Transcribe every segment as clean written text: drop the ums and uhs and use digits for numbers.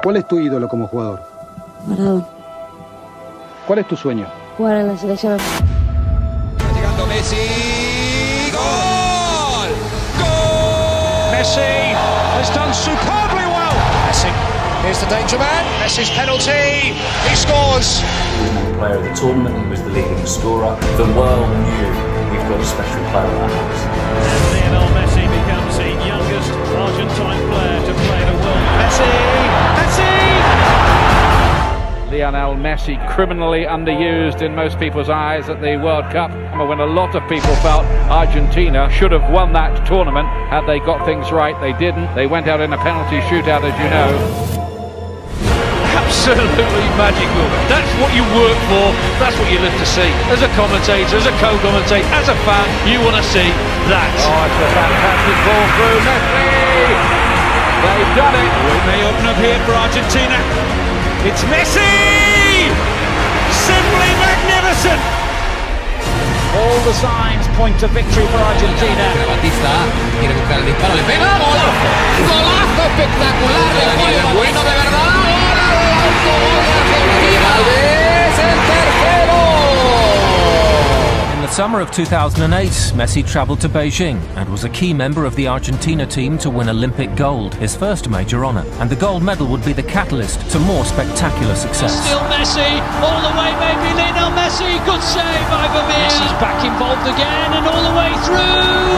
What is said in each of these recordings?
¿Cuál es tu ídolo como jugador? Maradona. ¿Cuál es tu sueño? Jugar en la selección. Llegando Messi. ¡Gol! ¡Gol! Messi has done superbly well. Messi. Here's the danger man. Messi's penalty. He scores. He was the player of the tournament. He was the leading scorer. The world knew we've got a special player in our house. And Lionel Messi becomes the youngest Argentine player to play the world. Messi. Lionel Messi, criminally underused in most people's eyes at the World Cup, when a lot of people felt Argentina should have won that tournament had they got things right. They didn't. They went out in a penalty shootout, as you know. Absolutely magical. That's what you work for. That's what you live to see. As a commentator, as a co-commentator, as a fan, you want to see that. Oh, it's a fantastic ball through Messi. They've done it. We may open up here for Argentina. It's Messi! Simply magnificent! All the signs point to victory for Argentina. Batista quiere buscar el disparo, le pega, golazo. Golazo espectacular de juego, bueno de verdad. Gol de Argentina. Es el tercero. In the summer of 2008, Messi travelled to Beijing and was a key member of the Argentina team to win Olympic gold, his first major honour. And the gold medal would be the catalyst to more spectacular success. Still Messi, all the way maybe Lionel Messi, good save by Vermeer. Messi's back involved again and all the way through.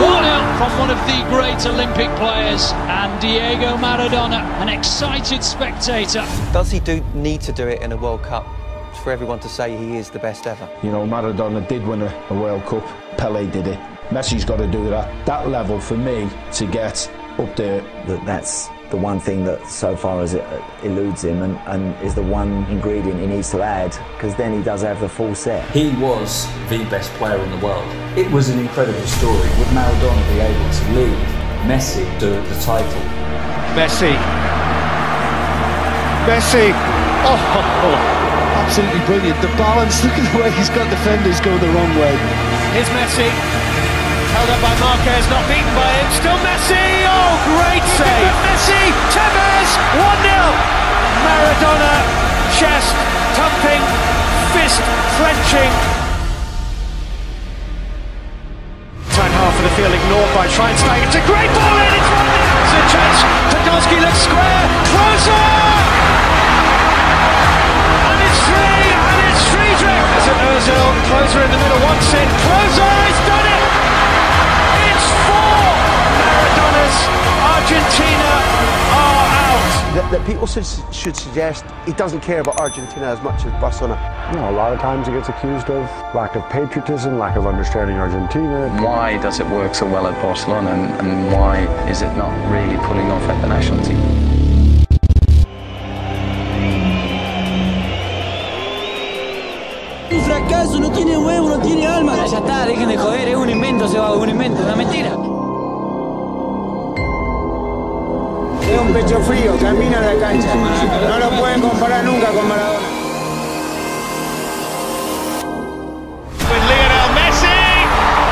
1-0 from one of the great Olympic players and Diego Maradona, an excited spectator. Does he need to do it in a World Cup? For everyone to say he is the best ever. You know, Maradona did win a World Cup. Pele did it. Messi's got to do that level for me to get up there. That's the one thing that so far as it eludes him and is the one ingredient he needs to add, because then he does have the full set. He was the best player in the world. It was an incredible story. Would Maradona be able to lead Messi to the title? Messi. Oh. Absolutely brilliant. The balance, look at the way he's got defenders going the wrong way. Here's Messi. Held up by Marquez, not beaten by him. Still Messi. Oh, great save. Messi. Tevez. 1-0. Maradona. Chest thumping. Fist clenching. Time half of the field ignored by Schweinsteiger. It's a great ball in. It's 1-0. It's a chance. Podolski looks square. Closer. As an Ozil, Closer in the middle, wants it, Closer, he's done it! It's 4! Maradona's Argentina are out! That people should suggest he doesn't care about Argentina as much as Barcelona. You know, a lot of times he gets accused of lack of patriotism, lack of understanding Argentina. Why does it work so well at Barcelona and why is it not really pulling off at the national team? Un fracaso, no tiene huevo, no tiene alma. Ya está, dejen de joder, es un invento, se va, un invento, una mentira. Es un pecho frío, camina a la cancha. No lo pueden comparar nunca con Maradona. With Lionel Messi,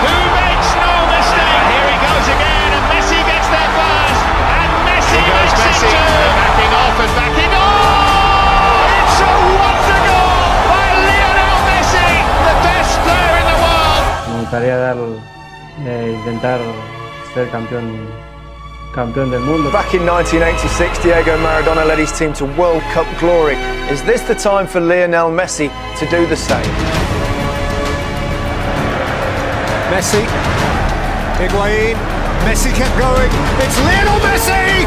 who makes no mistake. Here he goes again, and Messi gets there first. And Messi makes it too. Backing off and backing off. It's a wonder goal by Lionel Messi, the best player in the world. Me gustaría intentar ser campeón del mundo. Back in 1986, Diego Maradona led his team to World Cup glory. Is this the time for Lionel Messi to do the same? Messi, Higuain, Messi kept going, it's Lionel Messi!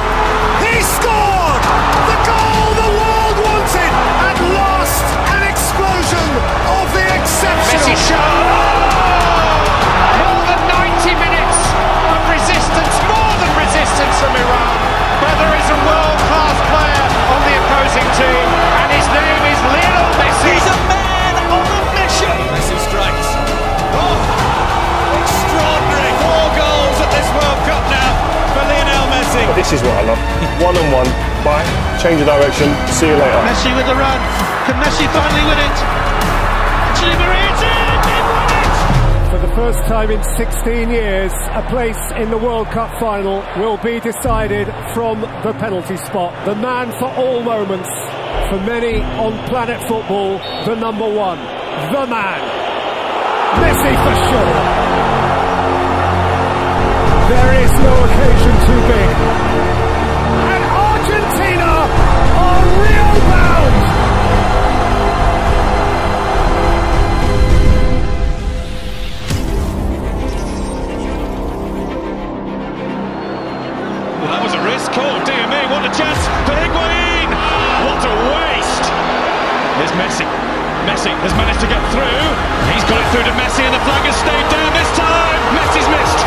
He scored! The goal the world wanted! At last, an explosion of the exceptional... Messi shot! More than 90 minutes of resistance, more than resistance from Iran. But there is a world-class player on the opposing team, and his name is Lionel Messi. He's a man on a mission! Messi strikes. Oh! Extraordinary. 4 goals at this World Cup now for Lionel Messi. But this is what I love. One-on-one, bye, change of direction, see you later. Messi with the run. Can Messi finally win it? Actually, Maria, it's in! They won it! For For the first time in 16 years, a place in the World Cup final will be decided from the penalty spot. The man for all moments, for many on planet football, the number one, the man, Messi for sure. There is no occasion too big. And Argentina are real bound. Well, that was a risk. Oh, dear me, what a chance for Higuain! What a waste! Here's Messi. Messi has managed to get through. He's got it through to Messi and the flag has stayed down this time. Messi's missed.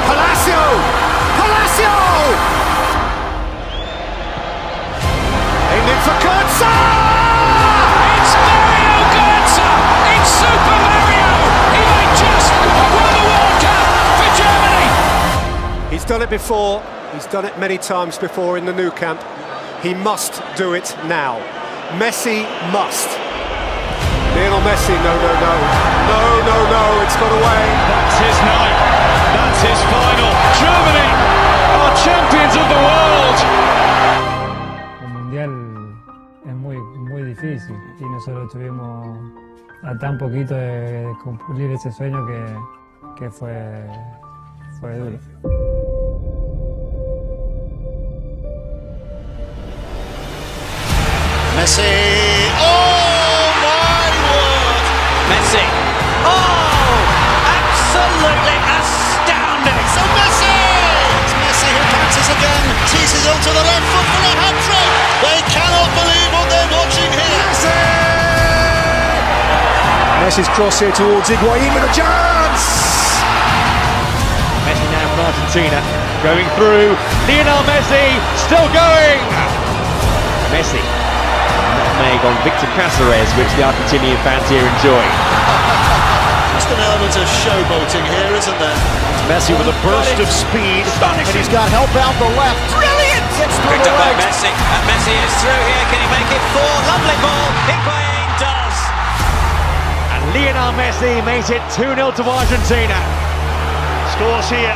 Palacio! Palacio! Aimed in for Götze! It's Mario Götze! It's Super Mario! He might just won the World Cup for Germany! He's done it before. He's done it many times before in the Nou Camp. He must do it now. Messi must. Lionel Messi, no, no, no. No, no, no, it's got away. That's his night. That's his final. Germany are champions of the world. El Mundial es muy difícil y nosotros tuvimos a tan poquito de cumplir ese sueño que fue duro. Messi, oh my word! Messi, oh, absolutely astounding! So Messi! It's Messi who passes again, teases onto the left foot for a hat-trick! They cannot believe what they're watching here! Messi! Messi's cross here towards Higuain with a chance! Messi now from Argentina, going through. Lionel Messi, still going! Messi. Nutmeg on Victor Cáceres, which the Argentinian fans here enjoy. Just an element of showboating here, isn't there? Messi with a burst of speed, and he's got help out the left. Brilliant! Picked up by Messi, and Messi is through here. Can he make it 4? Lovely ball. Higuain does. And Lionel Messi makes it 2-0 to Argentina. Scores here.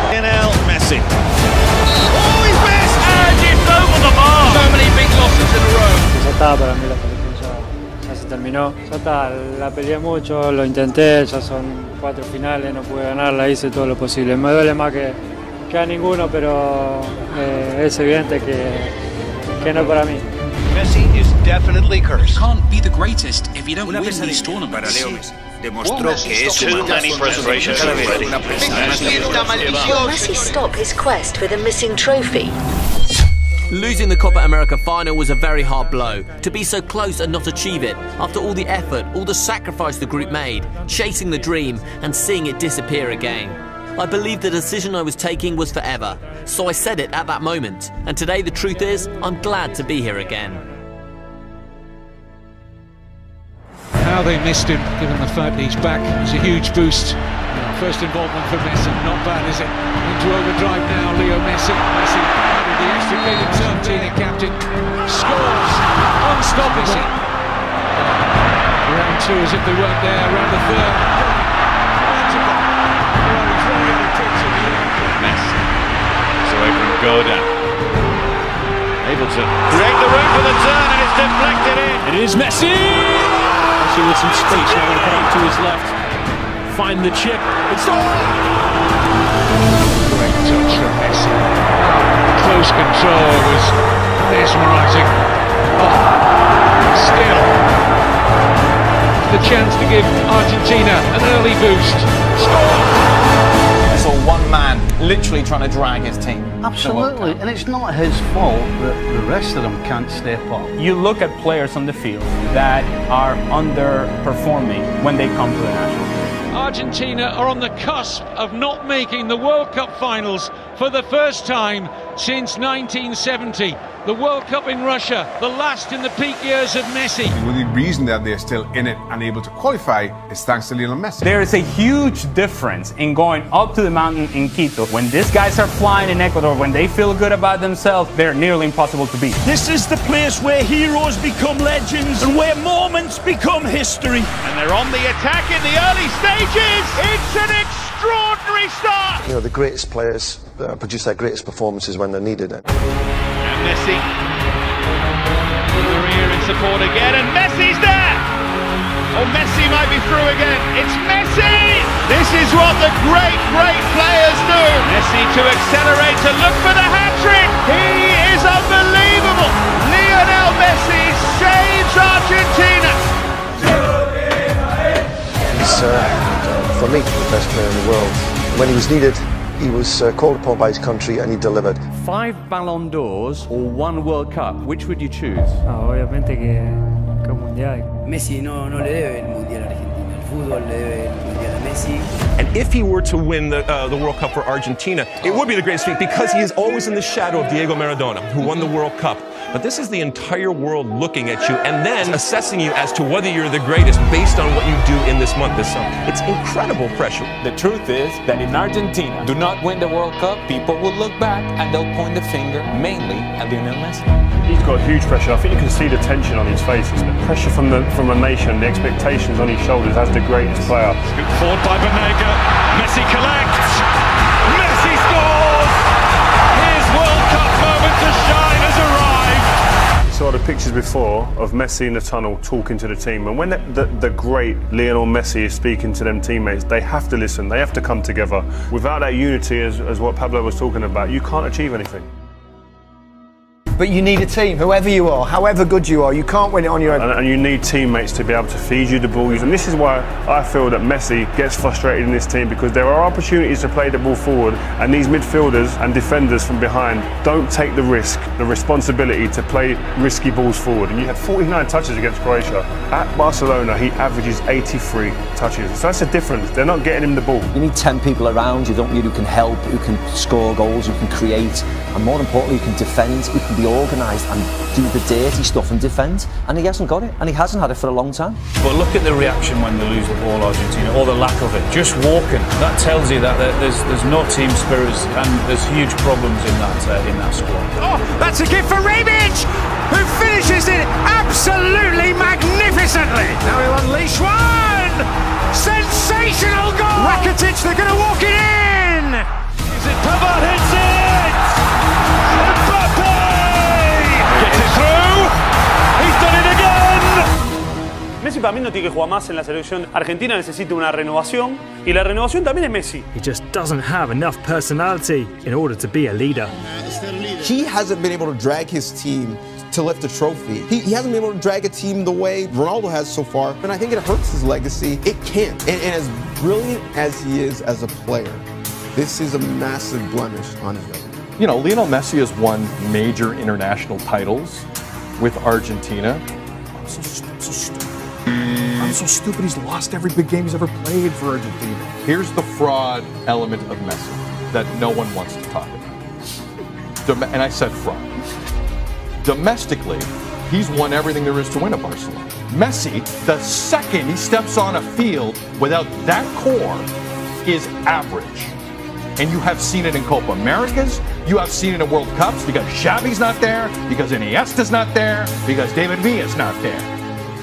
Lionel Messi. Oh, he's missed! And it's over the bar! So many big losses in a row. Ya está, para mí la selección ya se terminó. Ya está, la peleé mucho, lo intenté, ya son 4 finales, no pude ganarla, hice todo lo posible. Me duele más que a ninguno, pero es evidente que no para mí. Messi is definitely cursed. You can't be the greatest if you don't win these tournaments. Demostró que es too many frustrations already. Will Messi stop his quest for the missing trophy? Losing the Copa America final was a very hard blow. To be so close and not achieve it, after all the effort, all the sacrifice the group made, chasing the dream and seeing it disappear again. I believed the decision I was taking was forever, so I said it at that moment. And today the truth is, I'm glad to be here again. How they missed him, given the fact he's back, was a huge boost. First involvement for Messi, not bad, is it? Into overdrive now, Leo Messi. Messi added the extra bit himself, Argentina captain. Scores, unstoppable. Round 2 as if they weren't there, round the 3rd. Messi. It's away from Goda. Able to create the room for the turn, and it's deflected in. It is Messi! Messi with some space now going to come to his left. Find the chip. It's on! Great touch from Messi. Close control was mesmerising. Oh, still. The chance to give Argentina an early boost. Score! Or one man literally trying to drag his team. Absolutely, and it's not his fault that the rest of them can't step up. You look at players on the field that are underperforming when they come to the national team. Argentina are on the cusp of not making the World Cup finals for the first time since 1970. The World Cup in Russia, the last in the peak years of Messi. The only reason that they're still in it and able to qualify is thanks to Lionel Messi. There is a huge difference in going up to the mountain in Quito. When these guys are flying in Ecuador, when they feel good about themselves, they're nearly impossible to beat. This is the place where heroes become legends and where moments become history. And they're on the attack in the early stages. It's an extraordinary start. You know, the greatest players produce their greatest performances when they're needed. And Messi, Maria in support again, and Messi's there! Oh, Messi might be through again. It's Messi! This is what the great players do. Messi to accelerate, to look for the hat-trick. He is unbelievable. Lionel Messi saves Argentina. He's, for me, the best player in the world. When he was needed, he was called upon by his country and he delivered. 5 Ballon d'Ors or 1 World Cup, which would you choose? Obviamente que el Mundial. Messi no le debe el Mundial a Argentina. El fútbol le debe el Mundial a Messi. And if he were to win the World Cup for Argentina, it would be the greatest feat because he is always in the shadow of Diego Maradona, who won the World Cup. But this is the entire world looking at you and then assessing you as to whether you're the greatest based on what you do in this month, this summer. It's incredible pressure. The truth is that in Argentina, do not win the World Cup, people will look back and they'll point the finger mainly at Lionel Messi. He's got huge pressure. I think you can see the tension on his face. It's the pressure from a nation, the expectations on his shoulders as the greatest player. Good forward by Banega. Messi collects. Messi scores. His World Cup moment to shine has arrived. Saw the pictures before of Messi in the tunnel talking to the team, and when the great Lionel Messi is speaking to them teammates, they have to listen, they have to come together. Without that unity, as what Pablo was talking about, you can't achieve anything. But you need a team, whoever you are, however good you are, you can't win it on your own. And you need teammates to be able to feed you the ball. And this is why I feel that Messi gets frustrated in this team, because there are opportunities to play the ball forward, and these midfielders and defenders from behind don't take the risk, the responsibility to play risky balls forward. And you had 49 touches against Croatia. At Barcelona, he averages 83 touches. So that's a difference. They're not getting him the ball. You need 10 people around you, don't you, who can help, who can score goals, who can create, and more importantly, who can defend, who can be organised and do the dirty stuff and defend, and he hasn't got it, and he hasn't had it for a long time. But look at the reaction when they lose the ball, Argentina, or the lack of it. Just walking, that tells you that there's no team spirit, and there's huge problems in that squad. Oh, that's a gift for Rebic, who finishes it absolutely magnificently. Now he'll unleash one. Sensational goal. Rakitic, they're going to walk it in. Is it Pavard hits it? Gets it through. He's done it again. Messi para mí no tiene que jugar más en la selección. Argentina necesita una renovación, y la renovación también es Messi. He just doesn't have enough personality in order to be a leader. He hasn't been able to drag his team to lift a trophy. He hasn't been able to drag a team the way Ronaldo has so far, and I think it hurts his legacy. It can't. And as brilliant as he is as a player, this is a massive blemish on his record. You know, Lionel Messi has won major international titles with Argentina. I'm so stupid he's lost every big game he's ever played for Argentina. Here's the fraud element of Messi that no one wants to talk about. And I said fraud. Domestically, he's won everything there is to win at Barcelona. Messi, the second he steps on a field without that core, is average. And you have seen it in Copa Americas, you have seen it in World Cups, because Xavi's not there, because Iniesta's not there, because David Villa's not there.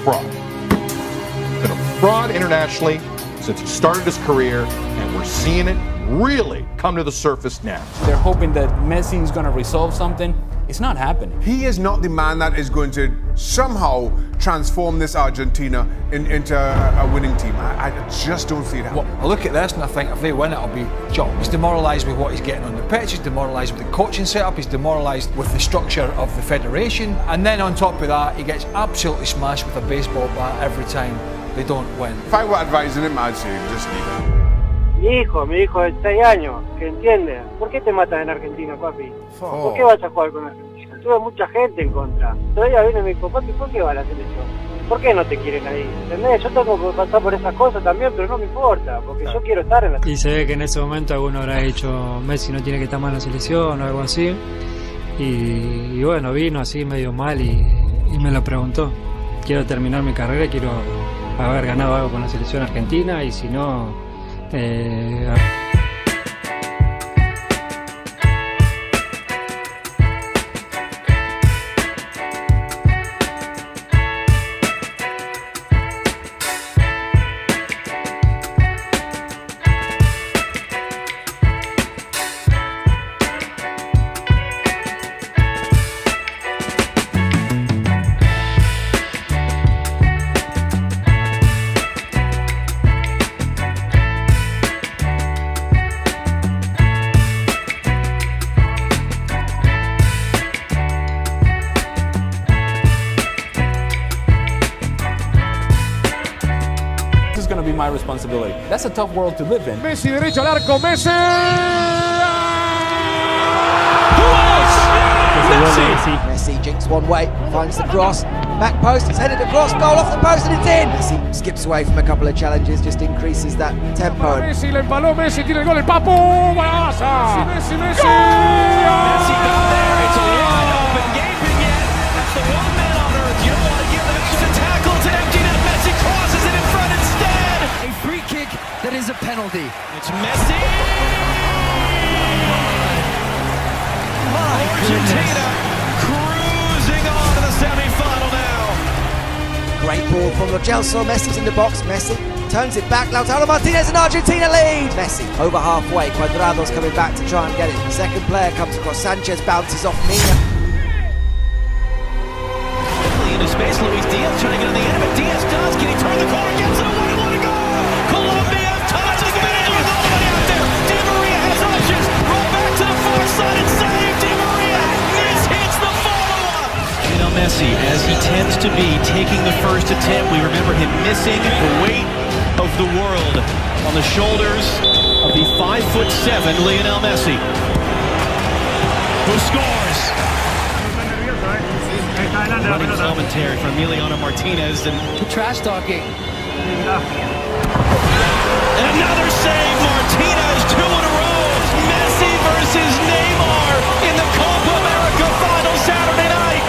Fraud. Been a fraud internationally since he started his career, and we're seeing it really come to the surface now. They're hoping that Messi is going to resolve something. It's not happening. He is not the man that is going to somehow transform this Argentina into a winning team. I just don't see it happening. Well, I look at this and I think if they win, it'll be John. He's demoralised with what he's getting on the pitch, he's demoralised with the coaching setup, he's demoralised with the structure of the federation, and then on top of that, he gets absolutely smashed with a baseball bat every time they don't win. If I were advising him, I'd say just leave it. Mi hijo de 6 años, que entiende. ¿Por qué te matan en Argentina, papi? ¿Por qué vas a jugar con Argentina? Tuve mucha gente en contra. Todavía viene mi hijo, papi, ¿por qué va a la selección? ¿por qué no te quieren ahí? ¿Entendés? Yo tengo que pasar por esas cosas también, pero no me importa, porque yo quiero estar en la... Y se ve que en ese momento alguno habrá dicho Messi no tiene que estar mal en la selección o algo así. Y bueno, vino así medio mal y me lo preguntó. Quiero terminar mi carrera, quiero haber ganado algo con la selección argentina y si no... Be my responsibility. That's a tough world to live in. Messi derecho al arco, Messi. Messi jinks one way, finds the cross, back post, it's headed across, goal off the post and it's in. Messi skips away from a couple of challenges, just increases that tempo. Messi le empaló, Messi tiene el gol, el Papu, ¡Golazo! Messi, Messi. Messi got there. It's a wide open game again. That's the one man on earth you don't want to give it. It's a tackle, it's an empty net. Messi crosses it in front instead. A free kick that is a penalty. It's Messi. Argentina cruising on to the semi-final now. Great ball from Lo Celso. Messi's in the box. Messi turns it back. Lautaro Martinez and Argentina lead. Messi over halfway. Cuadrado's coming back to try and get it. The second player comes across. Sanchez bounces off Mina. Into space, Luis Diaz trying to get on the end of it. Diaz does. Can he turn the corner? Gets it away. What a goal! Colombia ties the game with nobody out there. Di Maria has options. Roll back to the far side and save. Di Maria hits the follow-up. Lionel Messi, as he tends to be, taking the first attempt. We remember him missing the weight of the world on the shoulders of the 5'7" Lionel Messi, who scores. Running commentary from Emiliano Martinez and trash talking. And another save, Martinez, 2 in a row. Messi versus Neymar in the Copa America final Saturday night.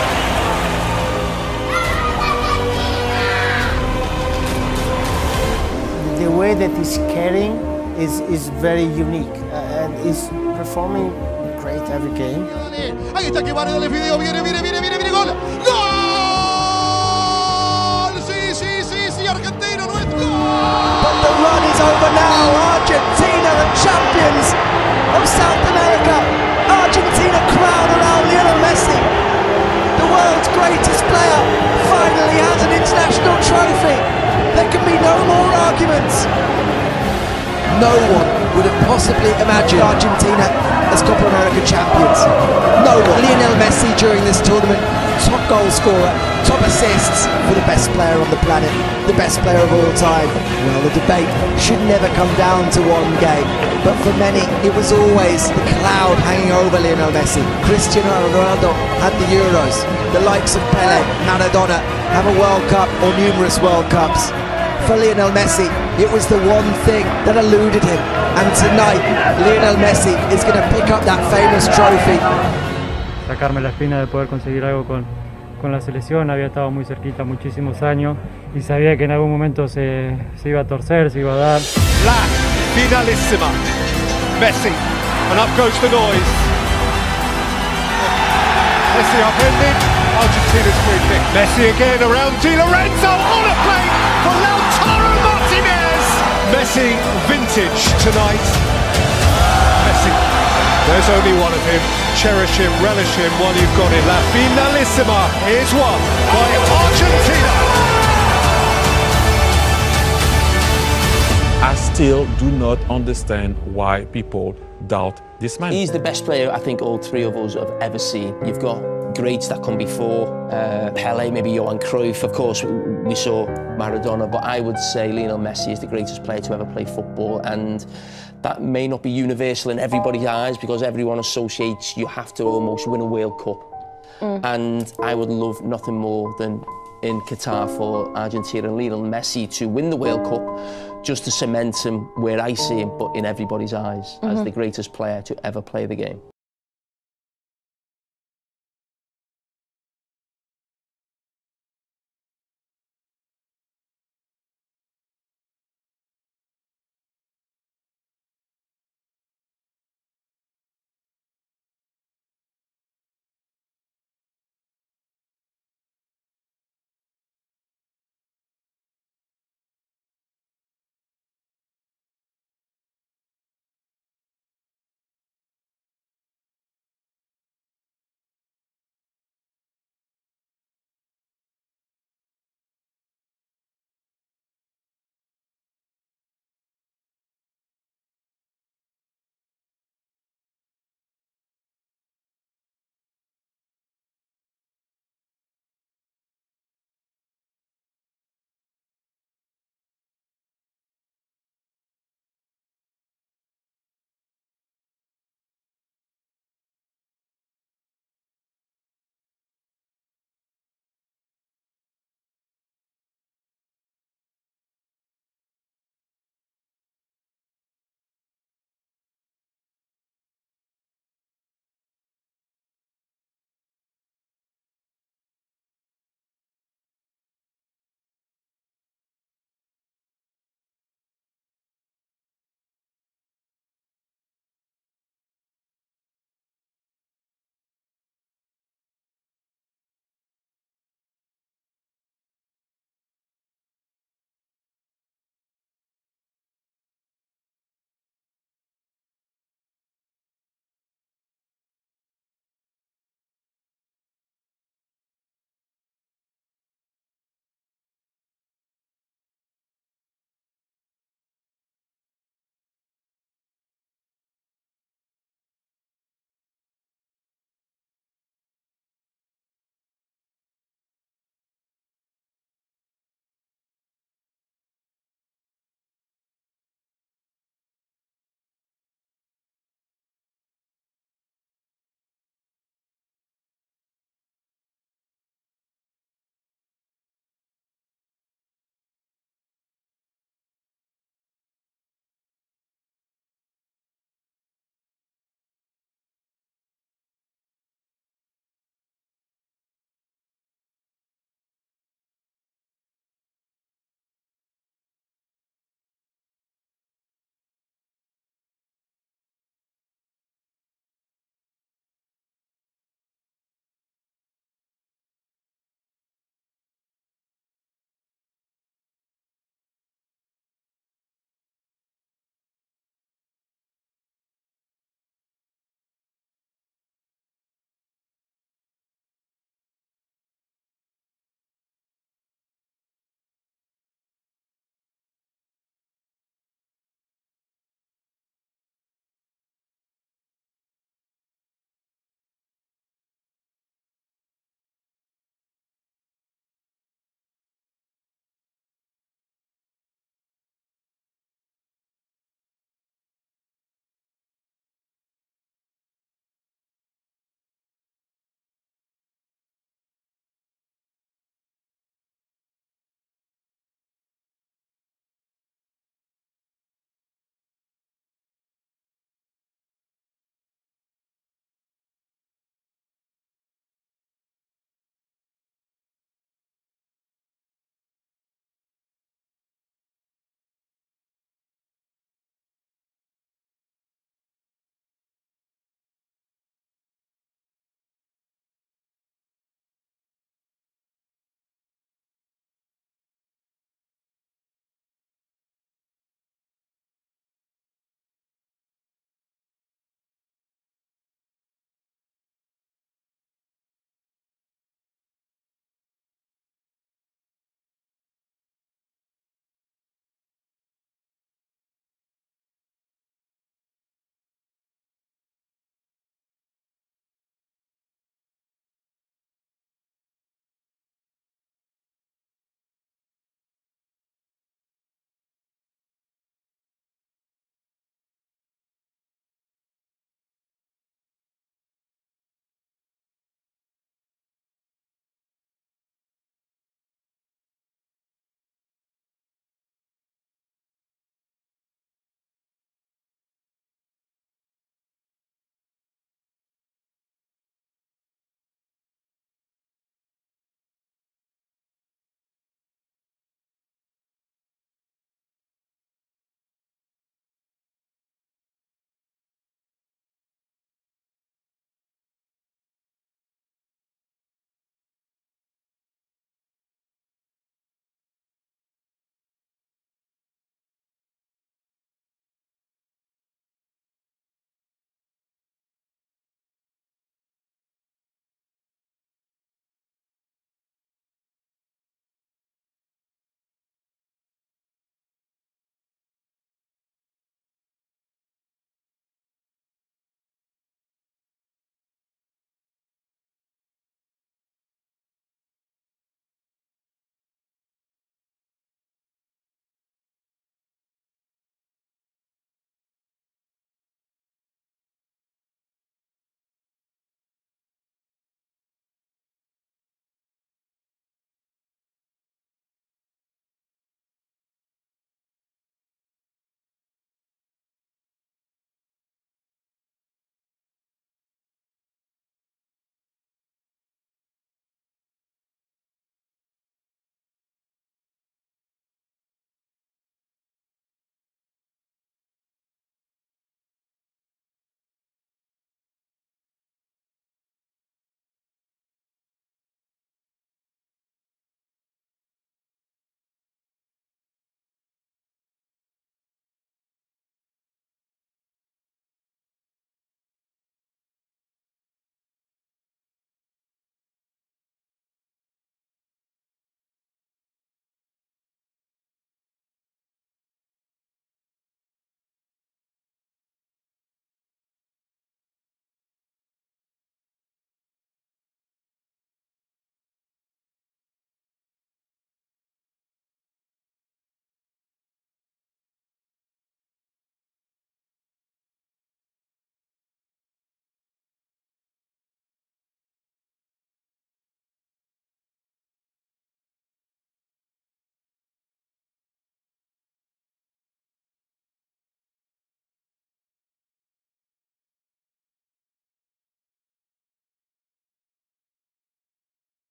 The way that he's carrying is very unique and is performing great every game. Ahí está que Varela le pidió, viene, gol. ¡Gol! Sí, Argentina, no es gol. But the run is over now. Argentina are champions of South America. Argentina crown around Lionel Messi. The world's greatest player finally has an international trophy. There can be no more arguments. No one would have possibly imagined Argentina as Copa America champions. No one. Lionel Messi during this tournament, top goal scorer, top assists for the best player on the planet, the best player of all time. Well, the debate should never come down to one game, but for many it was always the cloud hanging over Lionel Messi. Cristiano Ronaldo had the Euros. The likes of Pele, Maradona have a World Cup or numerous World Cups. For Lionel Messi, it was the one thing that eluded him. And tonight, Lionel Messi is going to pick up that famous trophy. Sacarme la espina de poder conseguir algo con la selección, había estado muy cerquita muchísimos años y sabía que en algún momento se iba a torcer, se iba a dar. La finalissima. Messi, and up goes the noise. Messi upended, Argentina's free kick. Messi again around Di Lorenzo on a plate for Lautaro Martinez. Messi vintage tonight. Messi, there's only one of him. Cherish him, relish him while you've got him. La finalissima is won by Argentina. I still do not understand why people doubt this man. He's the best player I think all three of us have ever seen. You've got greats that come before, Pele, maybe Johan Cruyff, of course we saw Maradona, but I would say Lionel Messi is the greatest player to ever play football, and that may not be universal in everybody's eyes because everyone associates you have to almost win a World Cup. And I would love nothing more than in Qatar for Argentina and Lionel Messi to win the World Cup, just to cement him where I see him, but in everybody's eyes, as the greatest player to ever play the game.